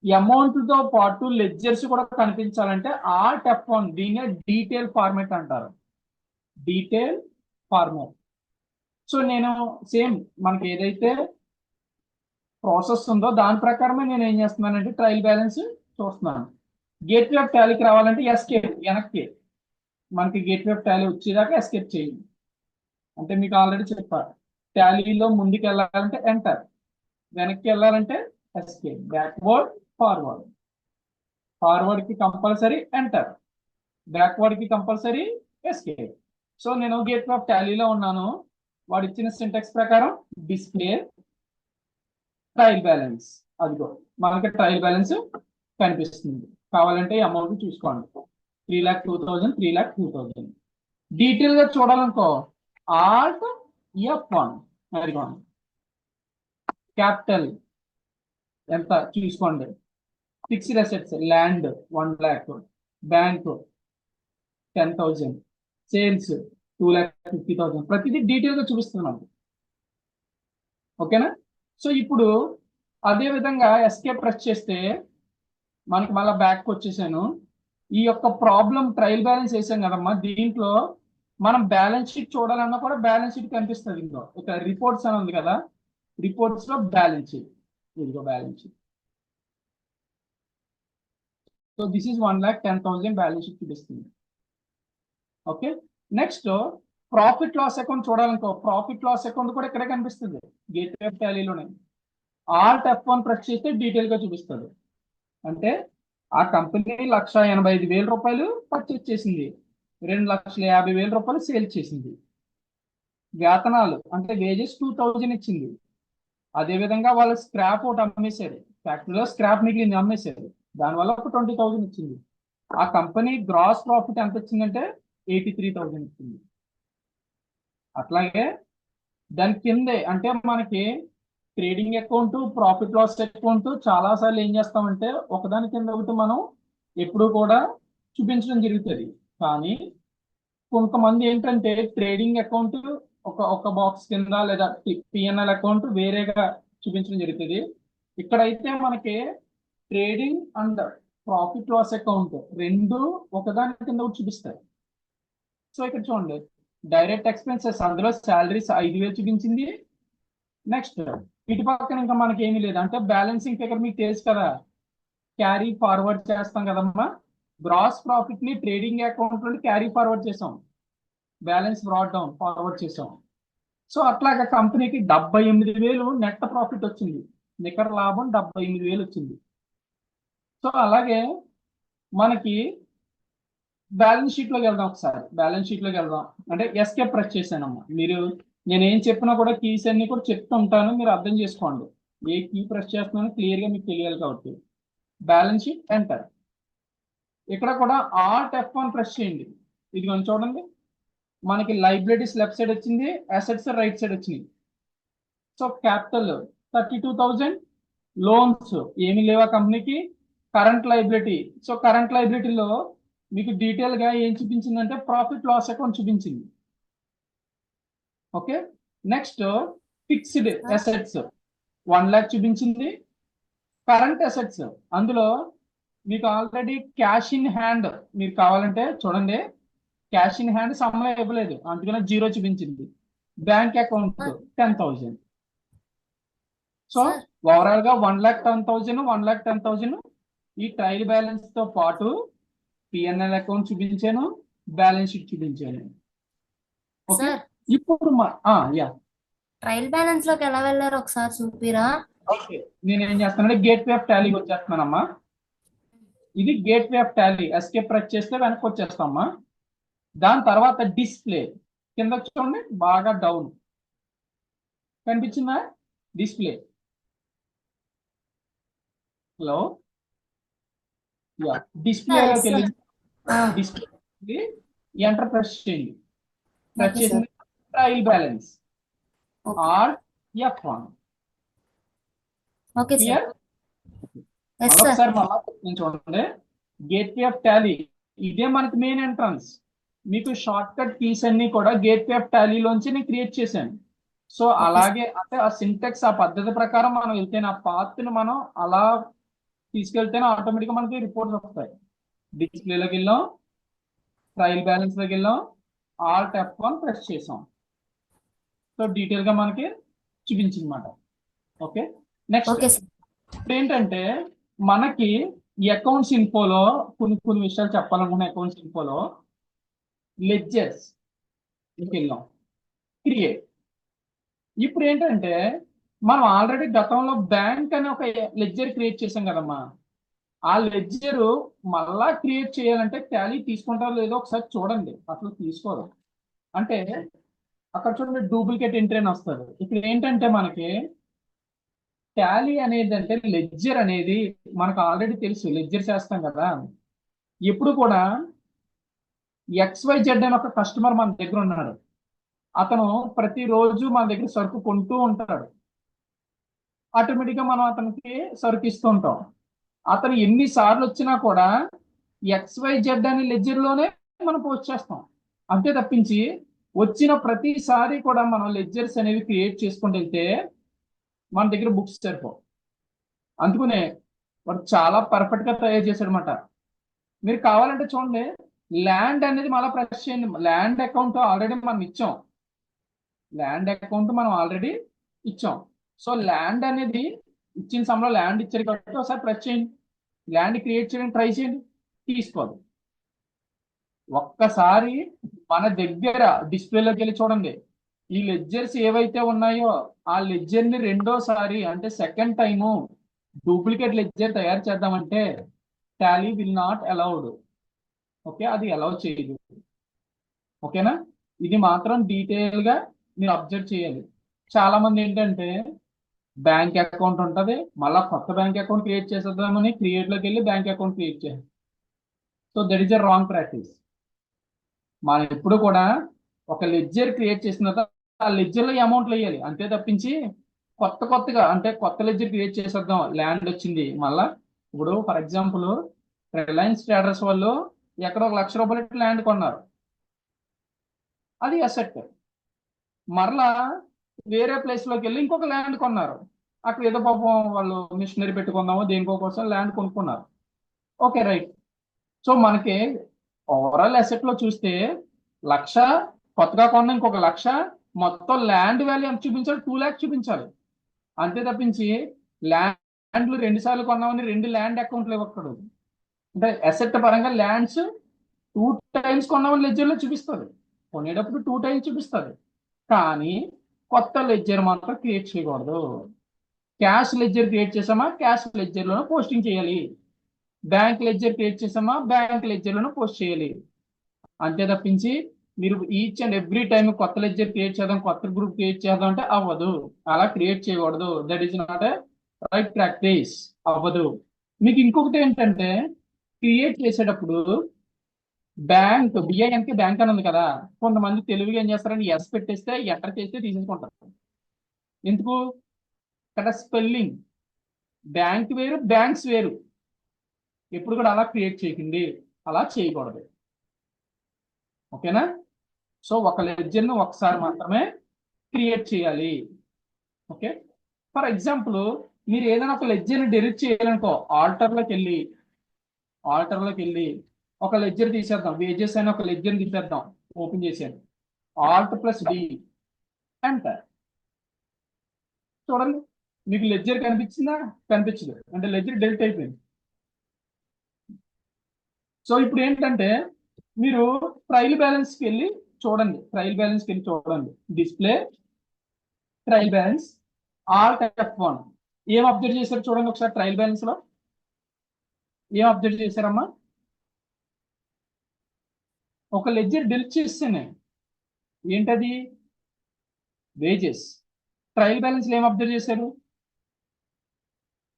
అమౌంట్ తో పాటు లెడ్జర్స్ కూడా కనిపించాలంటే ఆల్ట్ F1 దీన్నే డీటెయిల్ ఫార్మాట్ అంటారు. Detail format. సో నేను సేమ్ మనకి ఏదైతే ప్రాసెస్ ఉందో దాని ప్రకారమే నేను ఏం చేస్తున్నానంటే ట్రయల్ బ్యాలెన్స్ చూస్తున్నాను. గేట్వే ఆఫ్ టాలీకి రావాలంటే ఎస్కేప్, వెనక్కి మనకి గేట్వే ఆఫ్ టాలీ వచ్చేదాకా ఎస్కేప్ చేయండి. అంటే మీకు ఆల్రెడీ చెప్పారు, టాలీలో ముందుకు వెళ్ళాలంటే ఎంటర్, వెనక్కి వెళ్ళాలంటే ఎస్కేప్, బ్యాక్వర్డ్ ఫార్వర్డ్. ఫార్వర్డ్ కి కంపల్సరీ ఎంటర్, బ్యాక్వర్డ్ కి కంపల్సరీ ఎస్కేప్. సో నేను గేట్వే ఆఫ్ టాలీలో ఉన్నాను. వాడు ఇచ్చిన సింటాక్స్ ప్రకారం డిస్ప్లే ట్రయల్ బ్యాలెన్స్, అదిగో మనకి ట్రయల్ బ్యాలెన్స్ కనిపిస్తుంది. కావాలంటే అమౌంట్ చూసుకోండి. 3,02,000 3,02,000. డీటెయిల్ గా చూడాలనుకో ఆల్ట్ F1, అదిగోండి క్యాపిటల్ ఎంత చూసుకోండి. Fixed assets land 1,00,000, bank 10,000, sales 2,50,000. ప్రతిదీ డీటెయిల్ గా చూపిస్తున్నాను. ఓకేనా? సో ఇప్పుడు అదే విధంగా ఎస్కేప్ ప్రెస్ చేస్తే మనకి మళ్ళీ బ్యాక్ వచ్చేసాను. ఈ యొక్క ప్రాబ్లం ట్రయల్ బ్యాలెన్స్ వేసాం కదమ్మా, దీంట్లో మనం బ్యాలెన్స్ షీట్ చూడాలన్నా కూడా బ్యాలెన్స్ షీట్ కనిపిస్తుంది. ఇందులో ఒక రిపోర్ట్స్ అని ఉంది కదా, రిపోర్ట్స్ లో బ్యాలెన్స్ షీట్, ఇదిగో balance sheet. So this is 1,10,000 balance sheet చూపిస్తుంది. Okay, next profit loss account చూడాలనుకో, ప్రాఫిట్ లాస్ అకౌంట్ కూడా ఇక్కడే కనిపిస్తుంది గేట్వే ఆఫ్ టాలీలోనే. ఆల్ట్ F1 ప్రెస్ చేస్తే డీటెయిల్ గా చూపిస్తుంది. అంటే ఆ కంపెనీ 1,85,000 రూపాయలు పర్చేజ్ చేసింది, 2,50,000 రూపాయలు సేల్ చేసింది. వేతనాలు అంటే వేజెస్ 2,000 ఇచ్చింది. అదేవిధంగా వాళ్ళు స్క్రాప్ ఒకటి అమ్మేశారు, ఫ్యాక్టరీలో స్క్రాప్ మిగిలింది అమ్మేశారు, దానివల్ల ఒక 20,000 ఇచ్చింది. ఆ కంపెనీ గ్రాస్ ప్రాఫిట్ ఎంత వచ్చిందంటే 83,000 ఇచ్చింది. అట్లాగే దాని కిందే అంటే మనకి trading account, profit loss account చాలా సార్లు ఏం చేస్తామంటే ఒకదాని కింద ఒకటి మనం ఎప్పుడు కూడా చూపించడం జరుగుతుంది. కానీ కొంతమంది ఏంటంటే ట్రేడింగ్ అకౌంట్ ఒక బాక్స్ కింద లేదా పిఎన్ఎల్ అకౌంట్ వేరేగా చూపించడం జరుగుతుంది. ఇక్కడైతే మనకి trading and profit loss account రెండు ఒకదాని కింద ఒకటి చూపిస్తాయి. సో ఇక్కడ చూడండి, డైరెక్ట్ ఎక్స్పెన్సెస్ అందులో శాలరీస్ 5,000 చూపించింది. నెక్స్ట్ ఇటు పక్కన ఇంకా మనకి ఏమీ లేదు. అంటే బ్యాలెన్సింగ్ ఫిగర్ మీకు తెలుసు కదా, క్యారీ ఫార్వర్డ్ చేస్తాం కదమ్మా. గ్రాస్ ప్రాఫిట్ ని ట్రేడింగ్ అకౌంట్ నుండి క్యారీ ఫార్వర్డ్ చేసాం, బ్యాలెన్స్ బ్రాట్ డౌన్ ఫార్వర్డ్ చేసాం. సో అట్లాగా కంపెనీకి 78,000 నెట్ ప్రాఫిట్ వచ్చింది, నికర లాభం 78,000 వచ్చింది. సో అలాగే మనకి బ్యాలెన్స్ షీట్ లోకి వెళ్దాం. ఒకసారి బ్యాలెన్స్ షీట్ లోకి వెళ్దాం అంటే ఎస్కేప్ ప్రెస్ చేశానమ్మా. మీరు నేను ఏం చెప్పినా కూడా కీస్ అన్ని కూడా చెప్తూ ఉంటాను, మీరు అర్థం చేసుకోండి. ఏ కీ ప్రెస్ చేస్తున్నానో క్లియర్ గా మీకు తెలియాలి కాబట్టి. Balance sheet enter. ఇక్కడ కూడా ఆల్ట్ F1 ప్రెస్ చేయండి. ఇది కొంచెం చూడండి, మనకి లైబిలిటీస్ లెఫ్ట్ సైడ్ వచ్చింది, అసెట్స్ రైట్ సైడ్ వచ్చినాయి. సో క్యాపిటల్ 32,000, లోన్స్ ఏమి లేవా కంపెనీకి, కరెంట్ లైబిలిటీ. సో కరెంట్ లైబిలిటీలో మీకు డీటెయిల్ గా ఏం చూపించిందంటే ప్రాఫిట్ లాస్ అకౌంట్ చూపించింది. ఓకే, నెక్స్ట్ ఫిక్స్డ్ అసెట్స్ 1,00,000 చూపించింది. కరెంట్ అసెట్స్ అందులో మీకు ఆల్రెడీ క్యాష్ ఇన్ హ్యాండ్ మీరు కావాలంటే చూడండి, క్యాష్ ఇన్ హ్యాండ్ సమ్లో ఇవ్వలేదు అందుకనే 0 చూపించింది. Bank account 10,000. సో ఓవరాల్ గా 1,10,000 1,10,000 ఈ ట్రయల్ బ్యాలెన్స్ తో పాటు పిఎన్ఎల్ అకౌంట్ చూపించాను, బ్యాలెన్స్ షీట్ చూపించాను. ఓకే, ఇప్పుడు ట్రయల్ బ్యాలెన్స్ లోకి ఎలా వెళ్ళారు ఒకసారి చూపిరా? ఓకే, నేను ఏం చేస్తానంటే గేట్వే ఆఫ్ టాలీకి వచ్చేస్తున్నానమ్మా. ఇది gateway of Tally. Escape press చేస్తే వెనక్కి వచ్చేస్తామమ్మా. దాని తర్వాత డిస్ప్లే కింద చూడండి బాగా డౌన్ కనిపించిందా డిస్ప్లే హలో డిస్ప్లేలోకి sir. వెళ్ళి ఆ, డిస్ప్లే ఎంటర్ ప్రెస్ చేయండి ప్రెస్ ఓకే చేసిన sir. Trial balance okay. Or F1 okay sir. Clear yes sir. మరొకసారి మళ్ళీ చూడండి గేట్వే ఆఫ్ టాలీ ఇదే మనకి మెయిన్ ఎంట్రన్స్ మీకు షార్ట్ కట్ కీస్ అన్ని కూడా గేట్వే ఆఫ్ టాలీలోంచి నేను క్రియేట్ చేశాను సో ఓకే అలాగే అంటే ఆ సింటెక్స్ ఆ పద్ధతి ప్రకారం మనం వెళ్తేనే ఆ పాత్ ని మనం అలా తీసుకెళ్తేనే ఆటోమేటిక్గా మనకి రిపోర్ట్స్ వస్తాయి డిస్ప్లేలోకి వెళ్ళాం ట్రయల్ బ్యాలెన్స్ లోకి వెళ్ళాం ఆల్ట్ F1 ప్రెస్ చేసాం సో డీటెయిల్ గా మనకి చూపించింది అనమాట ఓకే నెక్స్ట్ ఓకే సార్. ఇప్పుడు ఏంటంటే మనకి ఈ అకౌంట్స్ ఇన్ఫోలో కొన్ని విషయాలు చెప్పాలనుకున్న అకౌంట్స్ ఇన్ఫోలో లెడ్జర్స్ వెళ్ళాం క్రియేట్ ఇప్పుడు ఏంటంటే మనం ఆల్రెడీ గతంలో బ్యాంక్ అనే ఒక లెడ్జర్ క్రియేట్ చేసాం కదమ్మా ఆ లెడ్జర్ మళ్ళా క్రియేట్ చేయాలంటే టాలీ తీసుకుంటారో లేదో ఒకసారి చూడండి అసలు తీసుకోరు అంటే అక్కడ చూడండి డూప్లికేట్ ఎంట్రీ అని వస్తుంది ఇక్కడ ఏంటంటే మనకి టాలీ అనేది అంటే లెడ్జర్ అనేది మనకు ఆల్రెడీ తెలుసు లెడ్జర్ చేస్తాం కదా ఎప్పుడు కూడా XYZ అని ఒక కస్టమర్ మన దగ్గర ఉన్నాడు అతను ప్రతిరోజు మన దగ్గర సరుకు కొంటూ ఉంటాడు ఆటోమేటిక్గా మనం అతనికి సరుకు ఇస్తూ ఉంటాం అతను ఎన్నిసార్లు వచ్చినా కూడా XYZ అనే లెడ్జర్లోనే మనం పోస్ట్ చేస్తాం అంతే తప్పించి వచ్చిన ప్రతిసారి కూడా మనం లెడ్జర్స్ అనేవి క్రియేట్ చేసుకుంటూ వెళ్తే మన దగ్గర బుక్స్ సరిపో అందుకనే వాడు చాలా పర్ఫెక్ట్ గా తయారు చేశాడు అనమాట మీరు కావాలంటే చూడండి ల్యాండ్ అనేది మళ్ళీ ప్రెస్ చేయండి ల్యాండ్ అకౌంట్ ఆల్రెడీ మనం ఇచ్చాం ల్యాండ్ అకౌంట్ మనం ఆల్రెడీ ఇచ్చాం సో ల్యాండ్ అనేది ఇచ్చిన సమయంలో ల్యాండ్ ఇచ్చారు కాబట్టి ఒకసారి ప్రెస్ చేయండి ల్యాండ్ క్రియేట్ చేయడానికి ట్రై చేయండి తీసుకోదు ఒక్కసారి మన దగ్గర డిస్ప్లేలోకి వెళ్ళి చూడండి ఈ లెడ్జర్స్ ఏవైతే ఉన్నాయో ఆ లెడ్జర్ ని రెండోసారి అంటే సెకండ్ టైము డూప్లికేట్ లెడ్జర్ తయారు చేద్దామంటే Tally will not allowed okay అది అలౌ చేయదు ఓకేనా ఇది మాత్రం డీటెయిల్ గా మీరు అబ్జర్వ్ చేయాలి చాలా మంది ఏంటంటే బ్యాంక్ అకౌంట్ ఉంటుంది మళ్ళీ కొత్త బ్యాంక్ అకౌంట్ క్రియేట్ చేసేద్దామని క్రియేట్ లోకి వెళ్ళి బ్యాంక్ అకౌంట్ క్రియేట్ చేయాలి so that is a wrong practice మనం ఎప్పుడు కూడా ఒక లెడ్జర్ క్రియేట్ చేసిన తర్వాత ఆ లెడ్జర్ లో అమౌంట్లు వేయాలి అంతే తప్పించి కొత్తగా అంటే కొత్త లెడ్జర్ క్రియేట్ చేసేద్దాం ల్యాండ్ వచ్చింది మళ్ళా ఇప్పుడు ఫర్ ఎగ్జాంపుల్ రిలయన్స్ ట్రేడర్స్ వాళ్ళు ఎక్కడ ₹1,00,000 ల్యాండ్ కొన్నారు అది అసెట్ మరలా వేరే ప్లేస్ లోకి వెళ్ళి ఇంకొక ల్యాండ్ కొన్నారు అక్కడ ఏదో పాపం వాళ్ళు మిషనరీ పెట్టుకుందామో దేనికో కోసం ల్యాండ్ కొనుక్కున్నారు ఓకే రైట్ సో మనకి ఓవరాల్ అసెట్ లో చూస్తే 1,00,000 కొత్తగా కొన్న ఇంకొక 1,00,000 మొత్తం ల్యాండ్ వాల్యూ ఎంత చూపించాలి 2 lakhs చూపించాలి అంతే తప్పించి ల్యాండ్లు 2 సార్లు కొన్నామని 2 ల్యాండ్ అకౌంట్లు ఇవ్వకూడదు అంటే అసెట్ పరంగా ల్యాండ్స్ 2 times కొన్నామని లెడ్జర్ లో చూపిస్తుంది కొనేటప్పుడు 2 times చూపిస్తుంది కానీ కొత్త లెడ్జర్ మాత్రం క్రియేట్ చేయకూడదు క్యాష్ లెడ్జర్ క్రియేట్ చేసామా క్యాష్ లెడ్జర్ లోనే పోస్టింగ్ చేయాలి బ్యాంక్ లెడ్జర్ క్రియేట్ చేసామా బ్యాంక్ లెడ్జర్ లోనే పోస్ట్ చేయాలి అంతే తప్పించి మీరు ఈచ్ అండ్ ఎవ్రీ టైం కొత్త లెడ్జర్ క్రియేట్ చేద్దాం కొత్త గ్రూప్ క్రియేట్ చేద్దాం అంటే అవ్వదు అలా క్రియేట్ చేయకూడదు that is not a right practice అవ్వదు మీకు ఇంకొకటి ఏంటంటే క్రియేట్ చేసేటప్పుడు బ్యాంక్ బిఐఎన్కి బ్యాంక్ అని ఉంది కదా కొంతమంది తెలుగుగా ఏం చేస్తారని ఎస్ పెట్టేస్తే ఎంటర్ చేస్తే తీసేసుకుంటారు ఎందుకు ఇక్కడ స్పెల్లింగ్ బ్యాంక్ వేరు బ్యాంక్స్ వేరు ఎప్పుడు కూడా అలా క్రియేట్ చేయకండి అలా చేయకూడదు ఓకేనా సో ఒక లెడ్జర్ను ఒకసారి మాత్రమే క్రియేట్ చేయాలి ఓకే ఫర్ ఎగ్జాంపుల్ మీరు ఏదైనా ఒక లెడ్జర్ని డెలిట్ చేయాలనుకో ఆల్టర్లోకి వెళ్ళి ఒక లెడ్జర్ తీసేద్దాం వేజెస్ అయినా ఒక లెడ్జర్ని తీసేద్దాం ఓపెన్ చేసాను Alt+D ఎంటర్ చూడండి మీకు లెడ్జర్ కనిపించిందా కనిపించదు అంటే లెడ్జర్ డెలిట్ అయిపోయింది సో ఇప్పుడు ఏంటంటే మీరు ట్రయల్ బ్యాలెన్స్కి వెళ్ళి చూడండి display trial balance Alt F1 ఏం అబ్జర్వ్ చేశారు చూడండి ఒకసారి ట్రయల్ బ్యాలెన్స్ లో ఏం అబ్జర్వ్ చేశారమ్మా ఒక లెడ్జర్ డిలీట్ చేస్తేనే ఏంటది వేజెస్. ట్రయల్ బ్యాలెన్స్ ఏం అబ్జర్వ్ చేశారు?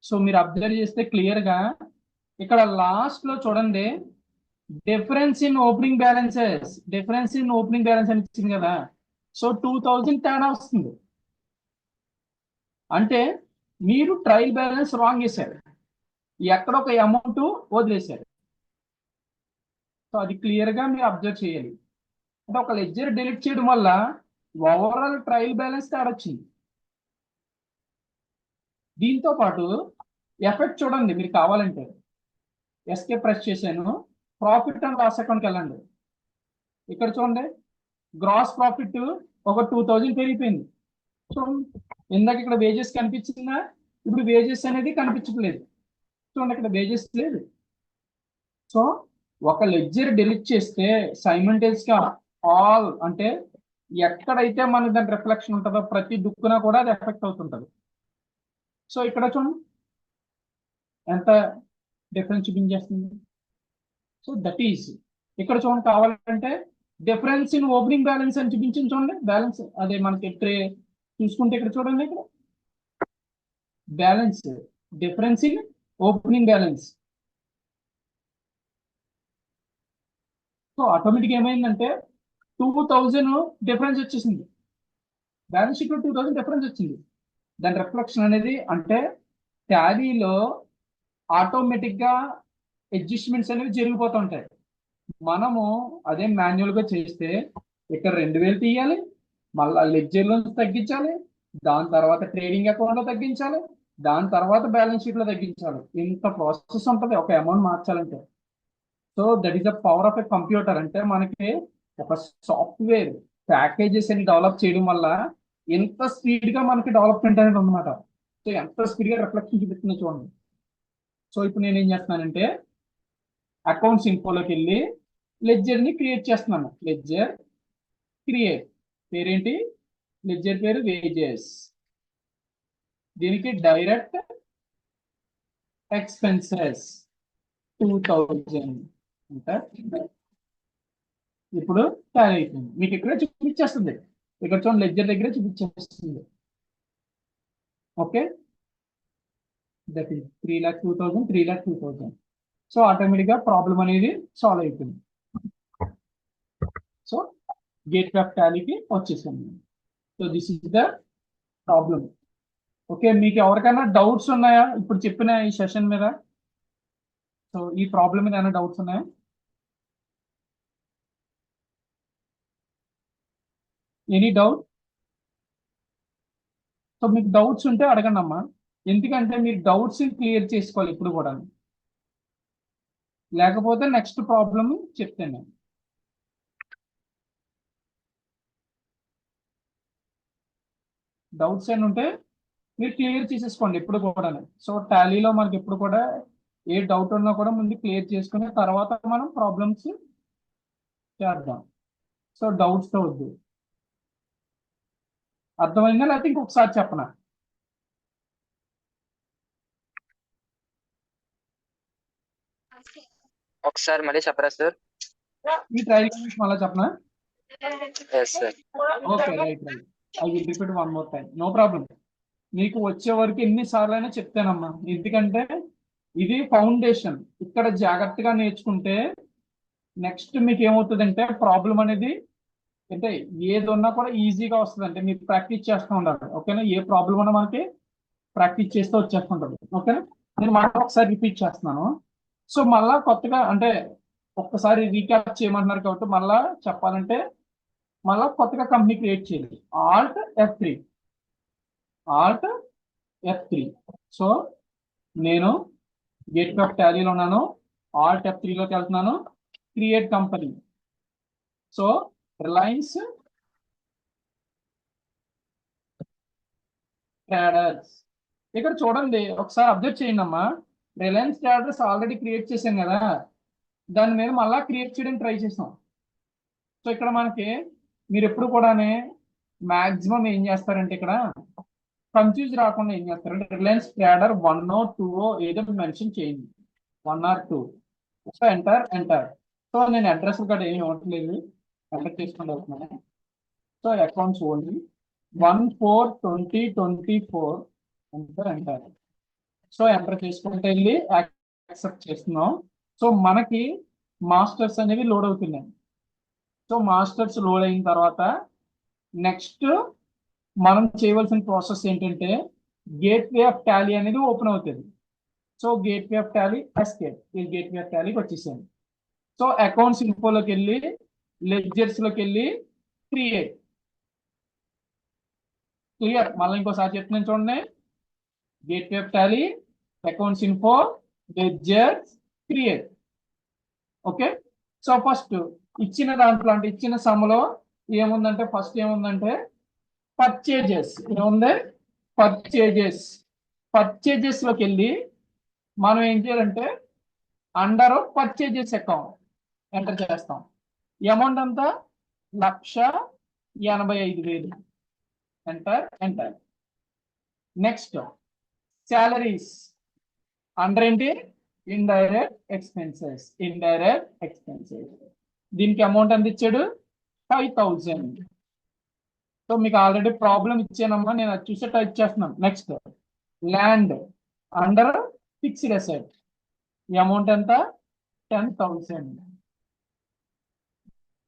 సో మీరు అబ్జర్వ్ చేస్తే క్లియర్గా ఇక్కడ లాస్ట్ లో చూడండి, difference in opening balances, difference in opening balance అని ఇచ్చింది కదా. సో 2000 తేడా వస్తుంది. అంటే మీరు ట్రయల్ బ్యాలెన్స్ రాంగ్ చేశారు, ఎక్కడ ఒక అమౌంట్ వదిలేశారు. సో అది క్లియర్గా మీరు అబ్జర్వ్ చేయాలి. అంటే ఒక లెడ్జర్ డిలీట్ చేయడం వల్ల ఓవరాల్ ట్రయల్ బ్యాలెన్స్ తేడా వచ్చింది. దీంతో పాటు ఎఫెక్ట్ చూడండి మీరు కావాలంటే, ఎస్కేప్ ప్రెస్ చేశాను, ప్రాఫిట్ అండ్ లాస్ అకౌంట్కి వెళ్ళండి. ఇక్కడ చూడండి గ్రాస్ ప్రాఫిట్ ఒక 2000 పెరిగిపోయింది. చూడండి ఇందాక ఇక్కడ వేజెస్ కనిపించిందా, ఇప్పుడు వేజెస్ అనేది కనిపించట్లేదు. చూడండి ఇక్కడ వేజెస్ లేదు. సో ఒక లెడ్జర్ డిలీట్ చేస్తే సైమల్టేనియస్ గా ఆల్ అంటే ఎక్కడైతే మనకి దాని రిఫ్లెక్షన్ ఉంటుందో ప్రతి దుక్కున కూడా అది ఎఫెక్ట్ అవుతుంటది. సో ఇక్కడ చూడండి ఎంత డిఫరెన్స్ చూపించేస్తుంది. సో దట్ ఈస్ ఇక్కడ చూడండి కావాలంటే డిఫరెన్స్ ఇన్ ఓపెనింగ్ బ్యాలెన్స్ అని చూపించింది. చూడండి బ్యాలెన్స్ అదే మనకి చూసుకుంటే ఇక్కడ చూడండి, ఇక్కడ balance difference in opening balance. So automatic ఏమైందంటే 2000 డిఫరెన్స్ వచ్చేసింది, బ్యాలెన్స్ షీట్ లో 2000 డిఫరెన్స్ వచ్చింది. దాని రిఫ్లెక్షన్ అనేది అంటే టాలీలో ఆటోమేటిక్ గా అడ్జస్ట్మెంట్స్ అనేవి జరిగిపోతుంటాయి. మనము అదే మాన్యువల్ గా చేస్తే ఇక్కడ 2000 తీయాలి, మళ్ళీ లెడ్జర్ లో తగ్గించాలి, దాని తర్వాత ట్రేడింగ్ అకౌంట్ లో తగ్గించాలి, దాని తర్వాత బ్యాలెన్స్ షీట్ లో తగ్గించాలి. ఇంత ప్రాసెస్ ఉంటుంది ఒక అమౌంట్ మార్చాలంటే. So that is the power of a computer. అంటే మనకి ఒక సాఫ్ట్వేర్ ప్యాకేజెస్ అని డెవలప్ చేయడం వల్ల ఎంత స్పీడ్ గా మనకి డెవలప్మెంట్ అనేది ఉందన్నమాట. సో ఎంత స్పీడ్ గా రిఫ్లెక్షన్ చూపిస్తుంది చూడండి. సో ఇప్పుడు నేను ఏం చేస్తున్నానంటే అకౌంట్స్ ఇన్ఫోలోకి వెళ్ళి లెడ్జర్ ని క్రియేట్ చేస్తున్నాను. లెడ్జర్ క్రియేట్, పేరేంటి? లెడ్జర్ పేరు వేజెస్. దీనికి డైరెక్ట్ ఎక్స్పెన్సెస్ 2000 అంటే ఇప్పుడు టాలీ అయిపోయింది. మీకు ఇక్కడ చూపించేస్తుంది, ఇక్కడ చూడండి లెడ్జర్ దగ్గర చూపించేస్తుంది. Okay, that is 3,02,000 3,02,000. So automatic గా ప్రాబ్లం అనేది సాల్వ్ అయిపోయింది. సో గేట్ ఆఫ్ టాలీకి వచ్చేసింది. So this is the problem. Okay, మీకు ఎవరికైనా డౌట్స్ ఉన్నాయా ఇప్పుడు చెప్పిన ఈ సెషన్ మీద? సో ఈ ప్రాబ్లం మీద ఏమైనా డౌట్స్ ఉన్నాయా? Any doubt? సో మీకు డౌట్స్ ఉంటే అడగండి అమ్మా, ఎందుకంటే మీరు డౌట్స్ క్లియర్ చేసుకోవాలి ఇప్పుడు కూడా, లేకపోతే నెక్స్ట్ ప్రాబ్లం చెప్తాను నేను. డౌట్స్ అని ఉంటే మీరు క్లియర్ చేసేసుకోండి ఎప్పుడు కూడా. సో టాలీలో మనకి ఎప్పుడు కూడా ఏ డౌట్ ఉన్నా కూడా ముందు క్లియర్ చేసుకుని తర్వాత మనం ప్రాబ్లమ్స్ చేద్దాం. సో డౌట్స్ తో వద్దు. అర్థమైందా లేకపోతే ఇంకొకసారి చెప్పనా? ఒకసారి మళ్ళీ చెప్పరా సార్? ఈ ట్రైల్ మళ్ళీ చెప్పనా? Yes sir. Okay, right right. I will repeat one more time, no problem. మీకు వచ్చే వరకు ఎన్నిసార్లు అయినా చెప్తానమ్మా, ఎందుకంటే ఇది ఫౌండేషన్. ఇక్కడ జాగ్రత్తగా నేర్చుకుంటే నెక్స్ట్ మీకు ఏమవుతుందంటే ప్రాబ్లం అనేది అంటే ఏది ఉన్నా కూడా ఈజీగా వస్తుంది. అంటే మీరు ప్రాక్టీస్ చేస్తూ ఉండాలి. ఓకేనా? ఏ ప్రాబ్లం ఉన్నా మనకి ప్రాక్టీస్ చేస్తూ వచ్చేస్తుంటుంది. ఓకేనా? నేను మళ్ళీ ఒకసారి రిపీట్ చేస్తున్నాను. సో మళ్ళా కొత్తగా అంటే ఒక్కసారి రీక్యాప్ చేయమంటున్నారు కాబట్టి మళ్ళా చెప్పాలంటే మళ్ళా కొత్తగా కంపెనీ క్రియేట్ చేయాలి. Alt F3, Alt F3. So నేను గేట్ ఆఫ్ టాలీలో ఉన్నాను, ఆల్ట్ F3లోకి వెళ్తున్నాను, create company. So Reliance traders. ఇక్కడ చూడండి ఒకసారి అబ్జర్వ్ చేయండి అమ్మా, రిలయన్స్ ట్రేడర్స్ ఆల్రెడీ క్రియేట్ చేశాం కదా, దాని మీద మళ్ళా క్రియేట్ చేయడానికి ట్రై చేసాం. సో ఇక్కడ మనకి మీరు ఎప్పుడు కూడా మాక్సిమం ఏం చేస్తారంటే ఇక్కడ కన్ఫ్యూజ్ రాకుండా ఏం చేస్తారంటే రిలయన్స్ ట్రేడర్ 1 or 2 ఏదో మెన్షన్ చేయండి, 1 or 2. So enter enter. So నేను అడ్రస్ కూడా ఏమి ఇవ్వట్లేదు, ఎంటర్ చేసుకుంటూ అవుతున్నాను. So accounts only 1/4/2024 enter. So enter చేసుకుంటే వెళ్ళి యాక్సెప్ట్ చేస్తున్నాం. సో మనకి మాస్టర్స్ అనేవి లోడ్ అవుతున్నాయి. సో మాస్టర్స్ లోడ్ అయిన తర్వాత నెక్స్ట్ మనం చేయవలసిన ప్రాసెస్ ఏంటంటే గేట్వే ఆఫ్ టాలీ అనేది ఓపెన్ అవుతుంది. So gateway of Tally escape, ఈ గేట్వే ఆఫ్ టాలీకి వచ్చేసాను. సో అకౌంట్స్ ఇన్ఫోలోకి వెళ్ళి లెడ్జర్స్ లోకి వెళ్ళి క్రియేట్. క్లియర్? మళ్ళీ ఇంకోసారి చెప్తున్నాను చూడండి. Gateway of Tally, accounts info, ledgers, create. Okay. So first ఇచ్చిన దాంట్లో అంటే ఇచ్చిన సమ్లో ఏముందంటే ఫస్ట్ ఏముందంటే పర్చేజెస్. ఏముంది? పర్చేజెస్ లోకి వెళ్ళి మనం ఏం చేయాలంటే అండర్ పర్చేజెస్ అకౌంట్ ఎంటర్ చేస్తాం. అమౌంట్ అంతా 1,85,000. ఎంటర్. నెక్స్ట్ సాలరీస్ అండర్ ఏంటి? Indirect expenses. దీనికి అమౌంట్ ఎంత ఇచ్చాడు? 5,000. సో మీకు ఆల్రెడీ ప్రాబ్లం ఇచ్చానమ్మా, నేను అది చూసే టైప్ చేస్తున్నాను. Next land under fixed asset, ఈ అమౌంట్ ఎంత? 10,000.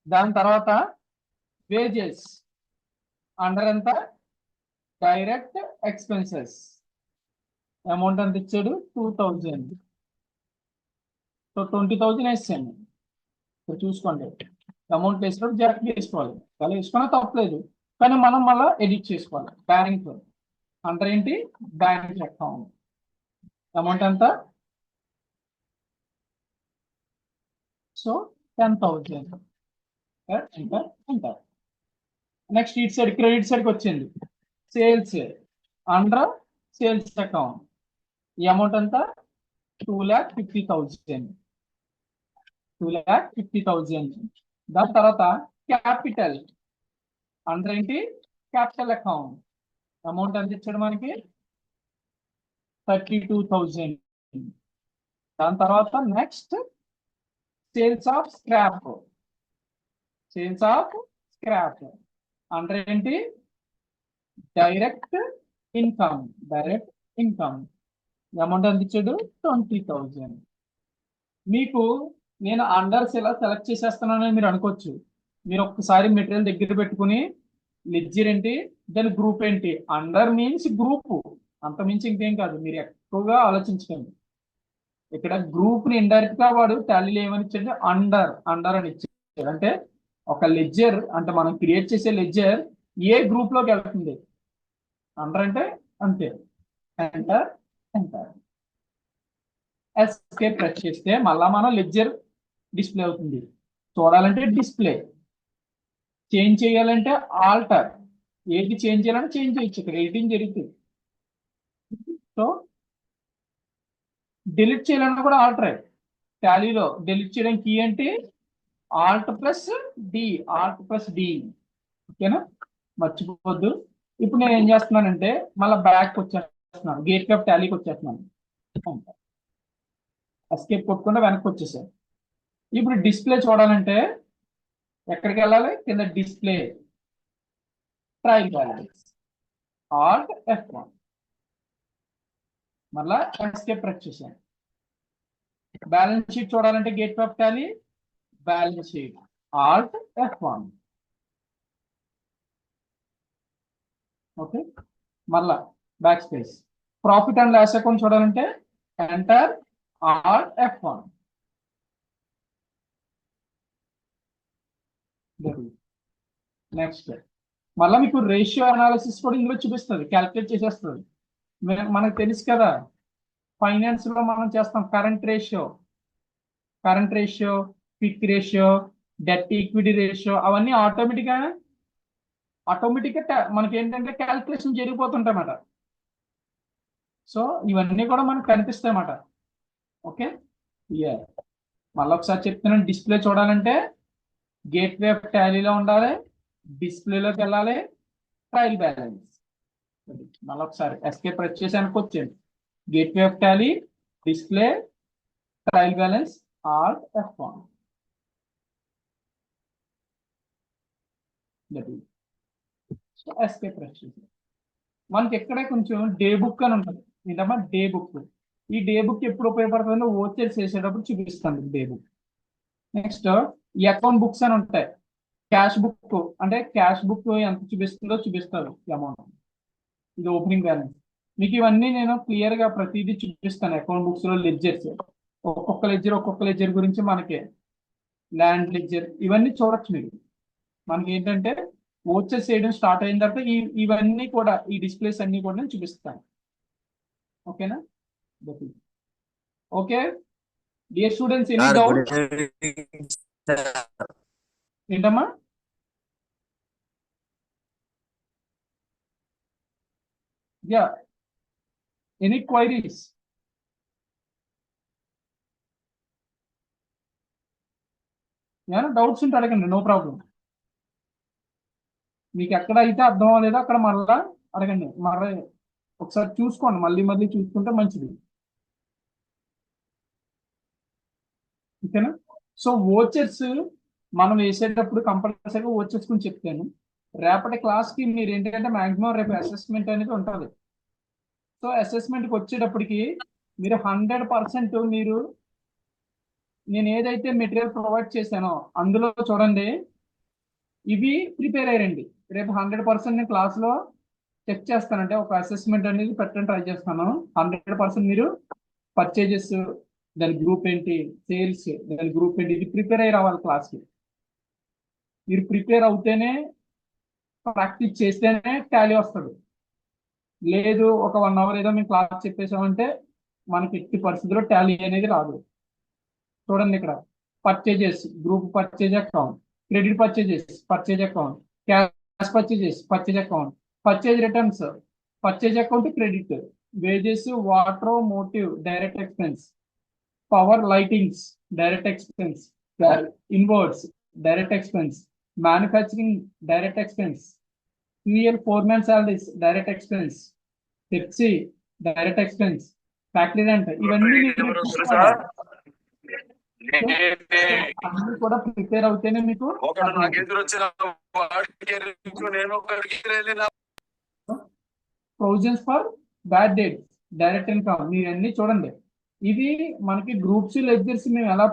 దాని తర్వాత వేజెస్ అండర్ ఎంత? డైరెక్ట్ ఎక్స్పెన్సెస్, అమౌంట్ ఎంత ఇచ్చాడు? 2,000. సో 20,000 వేసాను. సో చూసుకోండి, అమౌంట్ వేసినప్పుడు జాగ్రత్త వేసుకోవాలి. అలా వేసుకున్నా తప్పలేదు, కానీ మనం మళ్ళీ ఎడిట్ చేసుకోవాలి. బ్యాంక్ అండర్ ఏంటి? బ్యాంక్ అకౌంట్, అమౌంట్ ఎంత? సో 10,000. ఎంటర్. నెక్స్ట్ ఇటు సైడ్ క్రెడిట్ సైడ్కి వచ్చింది. సేల్స్ అండర్ సేల్స్ అకౌంట్, ఈ అమౌంట్ ఎంత? 2,50,000. దాని తర్వాత క్యాపిటల్ అండర్ ఏంటి? క్యాపిటల్ అకౌంట్, అమౌంట్ ఎంత ఇచ్చాడు మనకి? 32,000. దాని తర్వాత next sales of scrap under ఏంటి? డైరెక్ట్ ఇన్కమ్, అమౌంట్ ఎంత ఇచ్చాడు? 20,000. మీకు నేను అండర్స్ ఇలా సెలెక్ట్ చేసేస్తున్నానని మీరు అనుకోవచ్చు. మీరు ఒక్కసారి మెటీరియల్ దగ్గర పెట్టుకుని లెడ్జర్ ఏంటి, దాని గ్రూప్ ఏంటి, అండర్ మీన్స్ గ్రూప్, అంత మించి ఇంకేం కాదు. మీరు ఎక్కువగా ఆలోచించకండి. ఇక్కడ గ్రూప్ ని ఇండైరెక్ట్ గా వాడు టాలీలో ఏమని ఇచ్చాడు? అండర్ అని ఇచ్చాడు. అంటే ఒక లెడ్జర్ అంటే మనం క్రియేట్ చేసే లెడ్జర్ ఏ గ్రూప్ లోకి వెళ్తుంది? అండర్ అంటే అంతే. ఎంటర్. ఎస్కేప్ ప్రెస్ చేస్తే మళ్ళా మనం లెడ్జర్ డిస్ప్లే అవుతుంది. చూడాలంటే డిస్ప్లే, చేంజ్ చేయాలంటే ఆల్టర్. ఏది చేంజ్ చేయాలంటే చేంజ్ చేయొచ్చు, ఇక్కడ ఎడిటింగ్ జరుగుతుంది. సో డిలీట్ చేయాలన్నా కూడా ఆల్టరే. టాలీలో డిలీట్ చేయడానికి కీ ఏంటి? Alt plus D. ఓకేనా? మర్చిపోవద్దు. ఇప్పుడు నేను ఏం చేస్తున్నానంటే మళ్ళీ బ్యాక్ వచ్చేస్తున్నాను, గేట్వే ఆఫ్ టాలీకి వచ్చేస్తున్నాను. ఎస్కేప్ కొట్టుకుంటే వెనక్కి వచ్చేసాను. ఇప్పుడు డిస్ప్లే చూడాలంటే ఎక్కడికి వెళ్ళాలి? కింద display, trial balance, alt F1. మళ్ళా ఎస్కేప్ ప్రెస్ చేశాను. బ్యాలెన్స్ షీట్ చూడాలంటే gateway of Tally, balance sheet, alt F1. Okay. మళ్ళా back space. Profit and loss account చూడాలంటే ఎంటర్, ఆల్ట్ F1. నెక్స్ట్ మళ్ళీ మీకు రేషియో అనాలిసిస్ కూడా ఇందులో చూపిస్తుంది, క్యాల్కులేట్ చేసేస్తుంది. మనకు తెలుసు కదా, ఫైనాన్స్ లో మనం చేస్తాం current ratio, quick ratio, debt equity ratio, అవన్నీ ఆటోమేటిక్ గా మనకి ఏంటంటే క్యాల్కులేషన్ జరిగిపోతుంటాయి అన్నమాట. సో ఇవన్నీ కూడా మనకు కనిపిస్తాయి అన్నమాట. ఓకే. మళ్ళీ ఒకసారి చెప్తున్నాను, డిస్ప్లే చూడాలంటే గేట్వే ఆఫ్ టాలీలో ఉండాలి, డిస్ప్లేలోకి వెళ్ళాలి, ట్రయల్ బ్యాలెన్స్. మళ్ళీ ఒకసారి ఎస్కేప్ ప్రెస్ చేసి అనుకోవచ్చండి. Gateway of Tally, display, trial balance, alt F1. Escape press చేసి మనకి ఎక్కడే కొంచెం డే బుక్ అని ఉంటుంది. ఏంటమ్మా డే బుక్. ఈ డే బుక్ ఎప్పుడు ఉపయోగపడుతుందో ఓచర్స్ చేసేటప్పుడు చూపిస్తాను డే బుక్. నెక్స్ట్ ఈ అకౌంట్ బుక్స్ అని ఉంటాయి. క్యాష్ బుక్ అంటే క్యాష్ బుక్ ఎంత చూపిస్తుందో చూపిస్తారు అమౌంట్. ఇది ఓపెనింగ్ బ్యాలెన్స్. మీకు ఇవన్నీ నేను క్లియర్ గా ప్రతిదీ చూపిస్తాను. అకౌంట్ బుక్స్ లో లెడ్జర్స్, ఒక్కొక్క లెడ్జర్ గురించి మనకి ల్యాండ్ లెడ్జర్ ఇవన్నీ చూడొచ్చు మీరు. మనకి ఏంటంటే ఓచర్స్ చేయడం స్టార్ట్ అయిన తర్వాత ఇవన్నీ కూడా ఈ డిస్ప్లేస్ అన్ని కూడా నేను చూపిస్తాను. ఓకేనా? Okay dear students, any doubt? ఏంటమ్మా? Yeah, any queries? ఏమైనా డౌట్స్ ఉంటే అడగండి, నో ప్రాబ్లం. మీకు ఎక్కడ అయితే అర్థం అవ్వలేదో అక్కడ మళ్ళా అడగండి. మళ్ళీ ఒకసారి చూసుకోండి, మళ్ళీ చూసుకుంటే మంచిది. ఓకేనా? సో ఓచర్స్ మనం వేసేటప్పుడు కంపల్సరీగా ఓచర్స్ గురించి చెప్తాను. రేపటి క్లాస్కి మీరు ఏంటంటే మాక్సిమం రేపు అసెస్మెంట్ అనేది ఉంటుంది. సో అసెస్మెంట్కి వచ్చేటప్పటికి మీరు 100% మీరు నేను ఏదైతే మెటీరియల్ ప్రొవైడ్ చేశానో అందులో చూడండి, ఇవి ప్రిపేర్ అయ్యారండి. రేపు 100% నేను క్లాస్లో చెక్ చేస్తానంటే ఒక అసెస్మెంట్ అనేది పెట్టడం ట్రై చేస్తాను. 100% మీరు పర్చేజెస్, దాని గ్రూప్ ఏంటి, సేల్స్ దాని గ్రూప్ ఏంటి, ఇది ప్రిపేర్ అయ్యి రావాలి క్లాస్కి. మీరు ప్రిపేర్ అవుతేనే, ప్రాక్టీస్ చేస్తేనే టాలీ వస్తుంది. లేదు ఒక 1 అవర్ ఏదో మేము క్లాస్ చెప్పేసామంటే మనకి ఎట్టి పరిస్థితుల్లో టాలీ అనేది రాదు. చూడండి ఇక్కడ purchases, group purchase account, credit purchase account, cash purchase account, purchase returns, purchase account credit, wages, water, motive direct expense, power lightings direct expense, inwards direct expense, manufacturing direct expense, fuel foremen salaries direct expense, Pepsi direct expense, factory rent, ఇవన్నీ అన్ని కూడా prepare అవుతేనే మీకు provisions for bad debts, direct income, మీరు అన్ని చూడండి. ఇది మనకి గ్రూప్స్ లెడ్జర్స్ మేము ఎలా